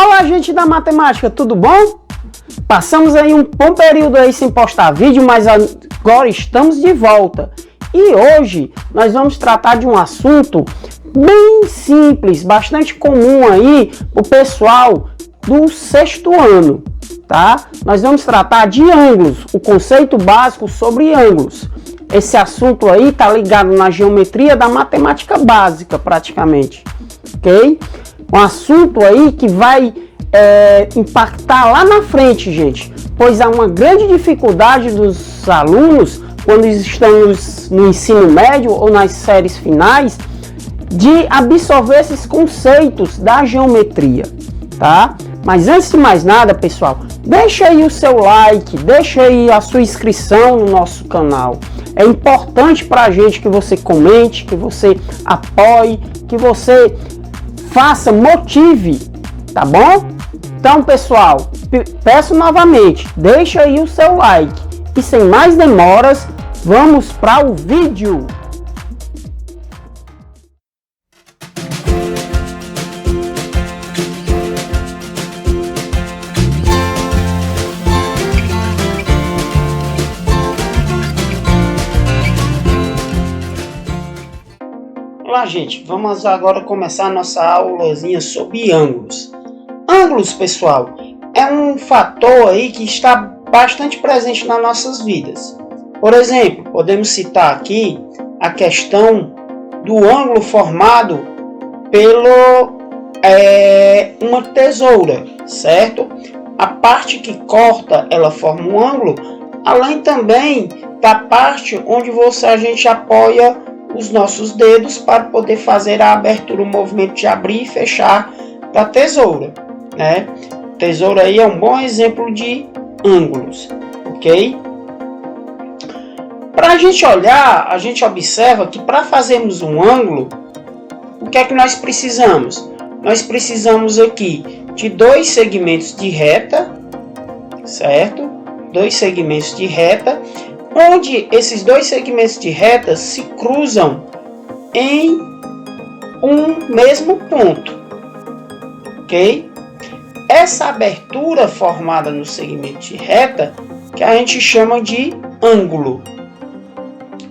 Olá, gente da matemática, tudo bom? Passamos aí um bom período aí sem postar vídeo, mas agora estamos de volta. E hoje nós vamos tratar de um assunto bem simples, bastante comum aí o pessoal do sexto ano, tá? Nós vamos tratar de ângulos, o conceito básico sobre ângulos. Esse assunto aí tá ligado na geometria da matemática básica, praticamente, ok? Um assunto aí que vai impactar lá na frente, gente, pois há uma grande dificuldade dos alunos, quando estão no ensino médio ou nas séries finais, de absorver esses conceitos da geometria, tá? Mas antes de mais nada, pessoal, deixa aí o seu like, deixa aí a sua inscrição no nosso canal. É importante para a gente que você comente, que você apoie, que você faça, motive, tá bom? Então, pessoal, peço novamente, deixa aí o seu like. E sem mais demoras, vamos para o vídeo. Olá, gente, vamos agora começar a nossa aulazinha sobre ângulos. Ângulos, pessoal, é um fator aí que está bastante presente nas nossas vidas. Por exemplo, podemos citar aqui a questão do ângulo formado pelo uma tesoura, certo? A parte que corta, ela forma um ângulo, além também da parte onde a gente apoia os nossos dedos para poder fazer a abertura, o movimento de abrir e fechar da tesoura, né? Tesoura aí é um bom exemplo de ângulos, ok? Para a gente olhar, a gente observa que para fazermos um ângulo, o que é que nós precisamos? Nós precisamos aqui de dois segmentos de reta, certo? Dois segmentos de reta, onde esses dois segmentos de reta se cruzam em um mesmo ponto, ok? Essa abertura formada no segmento de reta que a gente chama de ângulo,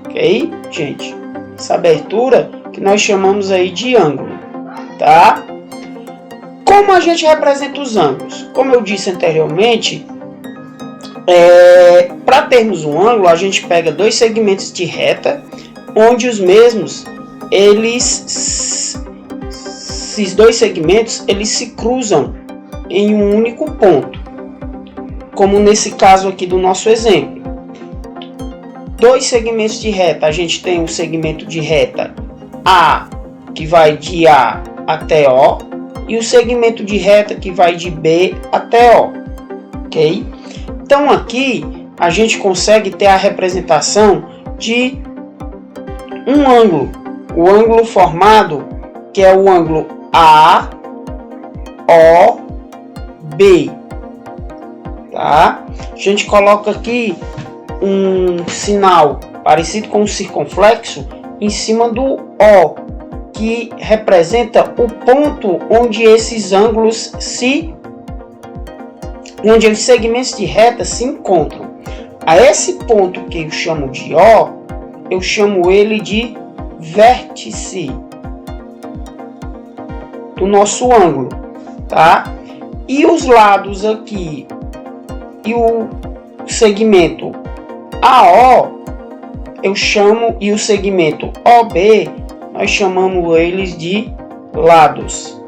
ok, gente? Essa abertura que nós chamamos aí de ângulo, tá? Como a gente representa os ângulos? Como eu disse anteriormente, para termos um ângulo, a gente pega dois segmentos de reta, onde os mesmos, esses dois segmentos, eles se cruzam em um único ponto, como nesse caso aqui do nosso exemplo. Dois segmentos de reta, a gente tem o segmento de reta A, que vai de A até O, e o segmento de reta que vai de B até O, ok? Então aqui a gente consegue ter a representação de um ângulo, o ângulo formado, que é o ângulo AOB, tá? A gente coloca aqui um sinal parecido com um circunflexo em cima do O, que representa o ponto onde esses ângulos onde os segmentos de reta se encontram. A esse ponto que eu chamo de O, eu chamo ele de vértice do nosso ângulo, tá? E os lados aqui e o segmento AO eu chamo, e o segmento OB nós chamamos eles de lados,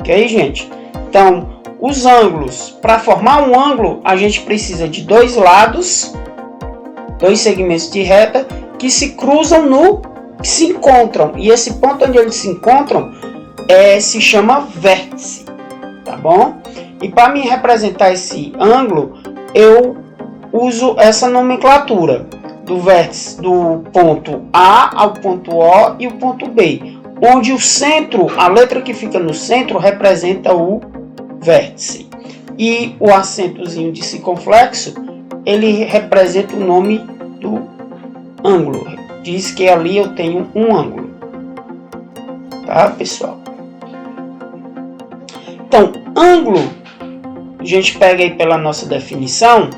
ok, gente? Então, os ângulos, para formar um ângulo, a gente precisa de dois lados, dois segmentos de reta que se cruzam que se encontram, e esse ponto onde eles se encontram se chama vértice, tá bom? E para me representar esse ângulo, eu uso essa nomenclatura do vértice, do ponto A ao ponto O e o ponto B, onde o centro, a letra que fica no centro, representa o vértice, e o acentozinho de circunflexo, ele representa o nome do ângulo, diz que ali eu tenho um ângulo, tá, pessoal? Então, ângulo, a gente pega aí pela nossa definição,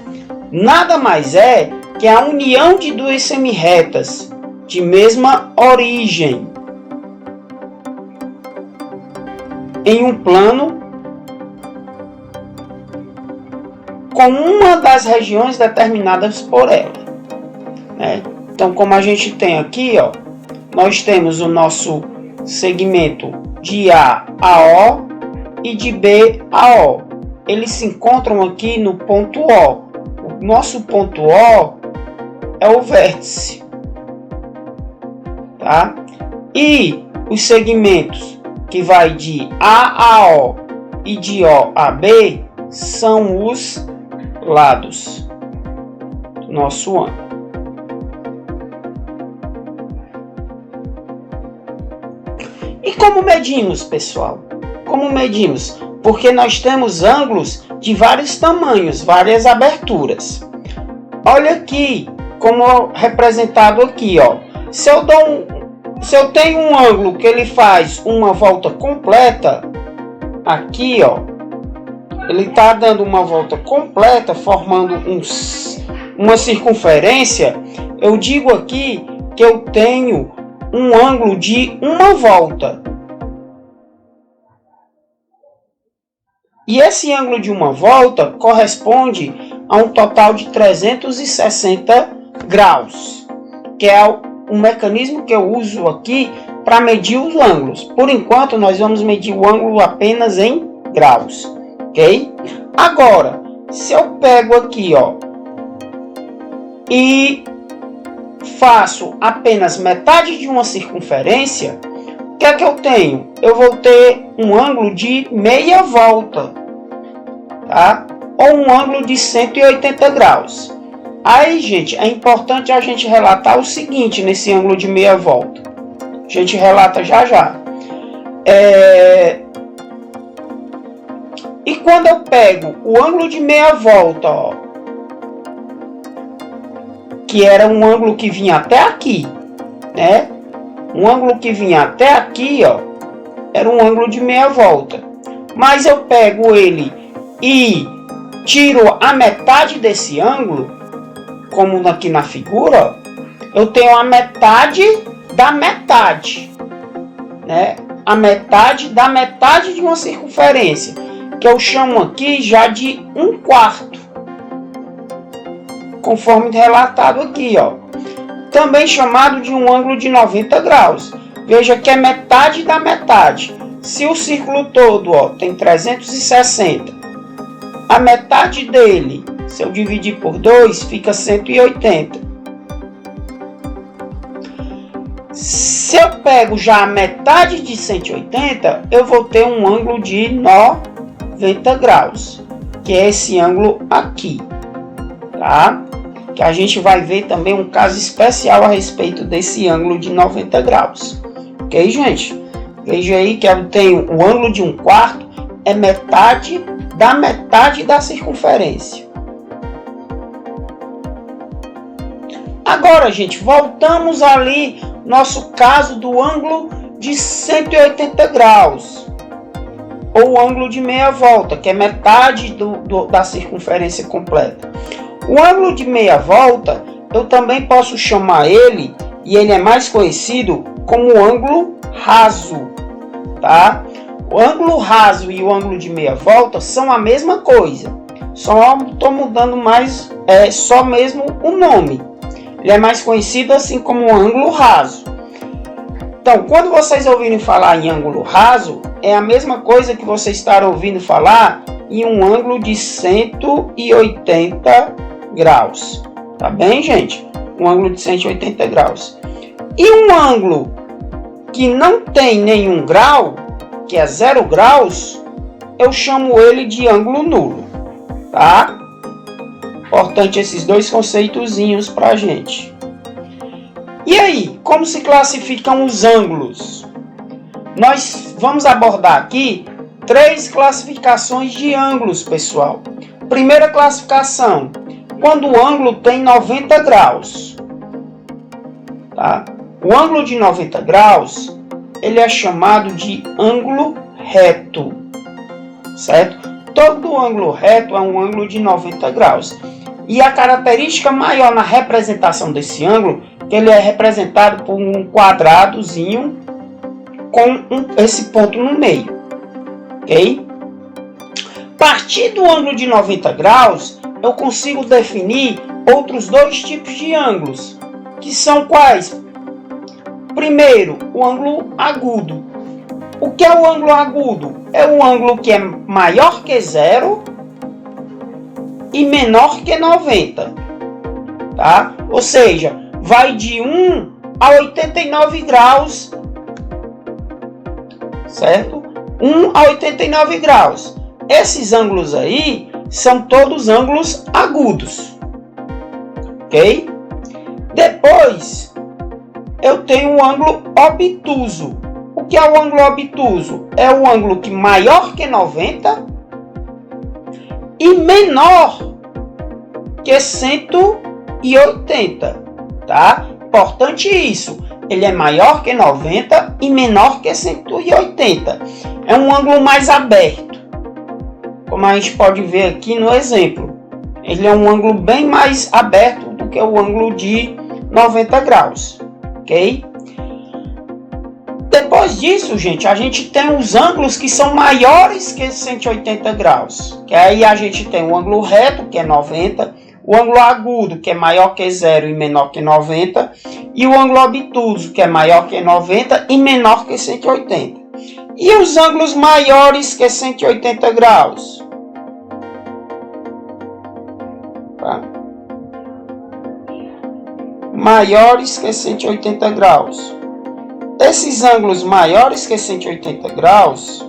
nada mais é que a união de duas semirretas de mesma origem em um plano com uma das regiões determinadas por ela, né? Então, como a gente tem aqui, ó, nós temos o nosso segmento de A a O e de B a O. Eles se encontram aqui no ponto O. O nosso ponto O é o vértice, tá? E os segmentos que vai de A a O e de O a B são os lados do nosso ângulo. E como medimos, pessoal? Como medimos? Porque nós temos ângulos de vários tamanhos, várias aberturas. Olha aqui, como representado aqui, ó. Se eu tenho um ângulo que ele faz uma volta completa, aqui, ó, ele está dando uma volta completa, formando uma circunferência, eu digo aqui que eu tenho um ângulo de uma volta. E esse ângulo de uma volta corresponde a um total de 360 graus, que é o mecanismo que eu uso aqui para medir os ângulos. Por enquanto, nós vamos medir o ângulo apenas em graus, ok? Agora, se eu pego aqui, ó, e faço apenas metade de uma circunferência, o que é que eu tenho? Eu vou ter um ângulo de meia volta, tá? Ou um ângulo de 180 graus. Aí, gente, é importante a gente relatar o seguinte nesse ângulo de meia volta. A gente relata já já. E quando eu pego o ângulo de meia volta, ó, que era um ângulo que vinha até aqui, né? Um ângulo que vinha até aqui, ó, era um ângulo de meia volta. Mas eu pego ele e tiro a metade desse ângulo, como aqui na figura, ó, eu tenho a metade da metade, né? A metade da metade de uma circunferência, que eu chamo aqui já de 1/4. Conforme relatado aqui, ó. Também chamado de um ângulo de 90 graus. Veja que é metade da metade. Se o círculo todo, ó, tem 360, a metade dele, se eu dividir por 2, fica 180. Se eu pego já a metade de 180, eu vou ter um ângulo de 90 graus, que é esse ângulo aqui, tá? Que a gente vai ver também um caso especial a respeito desse ângulo de 90 graus. Ok, gente? Veja aí que eu tenho o ângulo de 1/4, é metade da circunferência. Agora, gente, voltamos ali nosso caso do ângulo de 180 graus. Ou ângulo de meia volta, que é metade da circunferência completa. O ângulo de meia volta, eu também posso chamar ele, e ele é mais conhecido como ângulo raso, tá? O ângulo raso e o ângulo de meia volta são a mesma coisa, só estou mudando mais, só mesmo o nome. Ele é mais conhecido assim como ângulo raso. Então, quando vocês ouvirem falar em ângulo raso, é a mesma coisa que vocês estarem ouvindo falar em um ângulo de 180 graus. Tá bem, gente? Um ângulo de 180 graus. E um ângulo que não tem nenhum grau, que é 0 graus, eu chamo ele de ângulo nulo. Tá? Importante esses dois conceitozinhos pra gente. E aí, como se classificam os ângulos? Nós vamos abordar aqui 3 classificações de ângulos, pessoal. Primeira classificação, quando o ângulo tem 90 graus. Tá? O ângulo de 90 graus, ele é chamado de ângulo reto. certo? Todo ângulo reto é um ângulo de 90 graus. E a característica maior na representação desse ângulo, que ele é representado por um quadradozinho com esse ponto no meio, ok? A partir do ângulo de 90 graus, eu consigo definir outros dois tipos de ângulos, que são quais? Primeiro, o ângulo agudo. O que é o ângulo agudo? É o ângulo que é maior que zero e menor que 90, tá? Ou seja, vai de 1 a 89 graus, certo? 1 a 89 graus. Esses ângulos aí são todos ângulos agudos, ok? Depois, eu tenho o ângulo obtuso. O que é o ângulo obtuso? É o ângulo que maior que 90 e menor que 180, tá? Importante isso. Ele é maior que 90 e menor que 180. É um ângulo mais aberto, como a gente pode ver aqui no exemplo. Ele é um ângulo bem mais aberto do que o ângulo de 90 graus, ok? Depois disso, gente, a gente tem os ângulos que são maiores que 180 graus. Que aí a gente tem o ângulo reto, que é 90, o ângulo agudo, que é maior que 0 e menor que 90, e o ângulo obtuso, que é maior que 90 e menor que 180. E os ângulos maiores que 180 graus? Tá? Maiores que 180 graus. Esses ângulos maiores que 180 graus,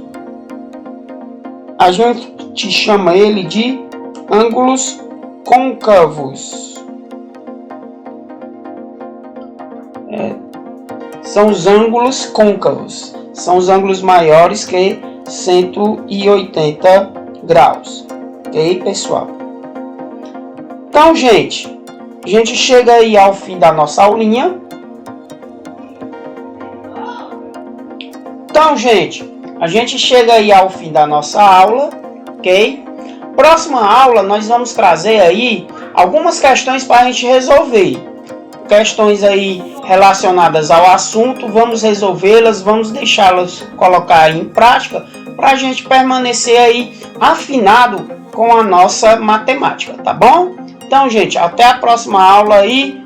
a gente chama ele de ângulos côncavos. São os ângulos côncavos. São os ângulos maiores que 180 graus. Ok, pessoal? Então, gente, a gente chega aí ao fim da nossa aulinha. Então, gente, a gente chega aí ao fim da nossa aula, ok? Próxima aula, nós vamos trazer aí algumas questões para a gente resolver. Questões aí relacionadas ao assunto, vamos resolvê-las, vamos deixá-las colocar aí em prática para a gente permanecer aí afinado com a nossa matemática, tá bom? Então, gente, até a próxima aula aí.